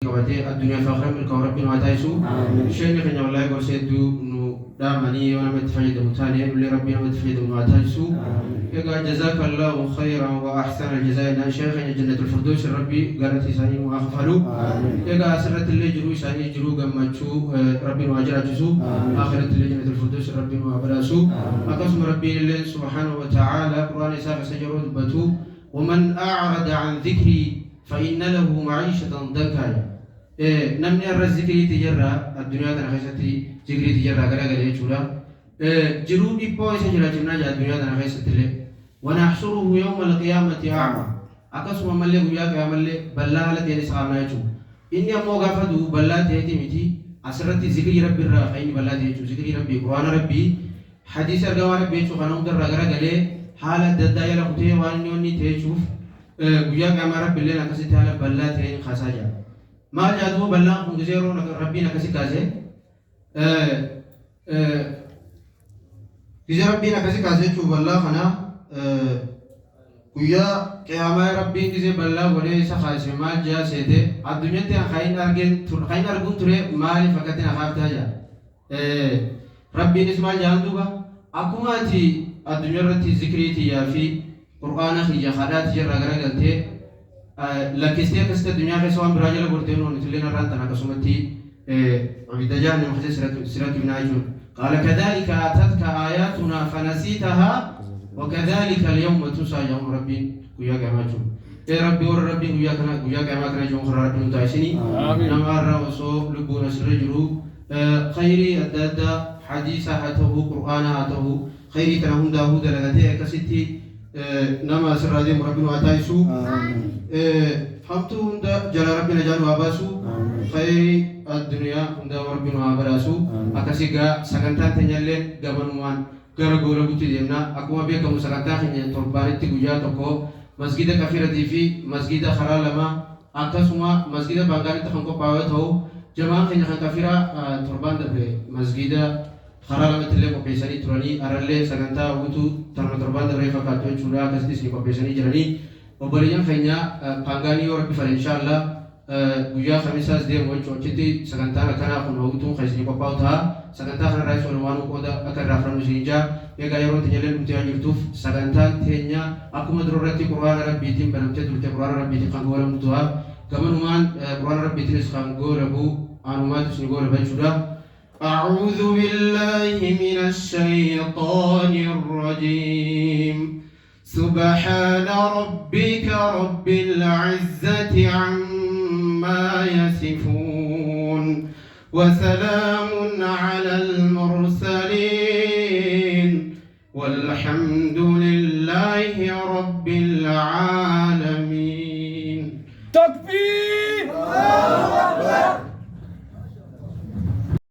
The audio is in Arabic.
قبته الدنيا فاخرة من كورب واتايسو شيء خنيا والله قرسيدو إنه دامني وأنا متفيد متاني اللي ربنا متفيد واتايسو يقول جزاك الله خيرا وأحسن الجزاء إن شيخنا جنة الفردوس ربي قالت ساني وأغفلوا يقول أسرة اللي جرو ساني جرو جمعتشو ربي واجراتشو آخرة اللي جنة الفردوس ربي وابراسو أقسم ربي الله سبحانه وتعالى قرآن ساق سجرود بتو ومن أعرض عن ذكري فإن له معيشة ضنكا نمني الرزقي تجرى الدنيا تنخيستي ذكري تجرى غير غير يجورا جرود يبوي سجرا جمنا جا الدنيا تنخيستي ونحشره يوم القيامة أعمى أقسم ملك وياك يا ملك بلا على تاني سامنا يجو إني أمو غافدو بلا تهتي متي أسرت ذكري ربي الرافعين بلا تهتو ذكري ربي قرآن ربي حديث الجوار بيتشو خنوم در رجلا قلة حالة ددايا لقطة وانيوني تهتشوف وياك يا رب اللي نكسي تهلا بلا تهين خساجا ما جادو بلا خنجزيرو ربي نكسي كازه إذا ربي نكسي كازه شو بلا خنا ويا كيما ربي كذي بلا ولي سخايس مال جا سيده الدنيا تي خاين أرجون ترى مالي فقط نخاف تاجا ربي نسمع جاندوبا أكو ما تي الدنيا رتي ذكريتي يا في قرآن خيجا خالات جرا غرا قلتي لكستي كست الدنيا في سوام براجل بورتينو نتلينا رانتنا كسمتي عبيدجان مخزي سرات بن عجون قال كذلك أتتك آياتنا فنسيتها وكذلك اليوم تنسى يوم ربي ويا جماعتهم ربي ور ربي ويا جماعتنا يوم خير ربي متعشني نمر وصو لبونا سرجرو خيري الدادا حديث هاته قرآن هاته خيري تنهم داود لغته كستي نما سرادي ربي واتايسو فهمتو عند جل ربنا جل واباسو خيري الدنيا عند ربي وابراسو أكسيجا سكنتان تنجلين جبنوان gara gora buti demna akuma be kamu sakata khinya torbani ti guja toko masjid kafira tv masjid kharalama akasuma masjid bangari ta khanko pawe tho jama khinya khan kafira torban dabre masjid kharalama tille ko pesani turani aralle saganta butu tarma torban dabre fakato chura kasdi si ko pesani jarani obariyan khinya pangani or bifal inshallah guja khamisas de mo chochiti saganta kana khun hawtu khaisni ko pauta saganta khana rais wanu koda akar rafran musija ega yoro tejelen mutiya yurtuf saganta tenya akuma dururati qur'an rabbi tim banamte durte qur'an rabbi tim khangora mutuha kamanuman qur'an rabbi tim khangora bu anumat snigora bachuda أعوذ بالله من الشيطان الرجيم سبحان ربك رب العزة عما يصفون وسلام على المرسلين والحمد لله رب العالمين تكبير الله أكبر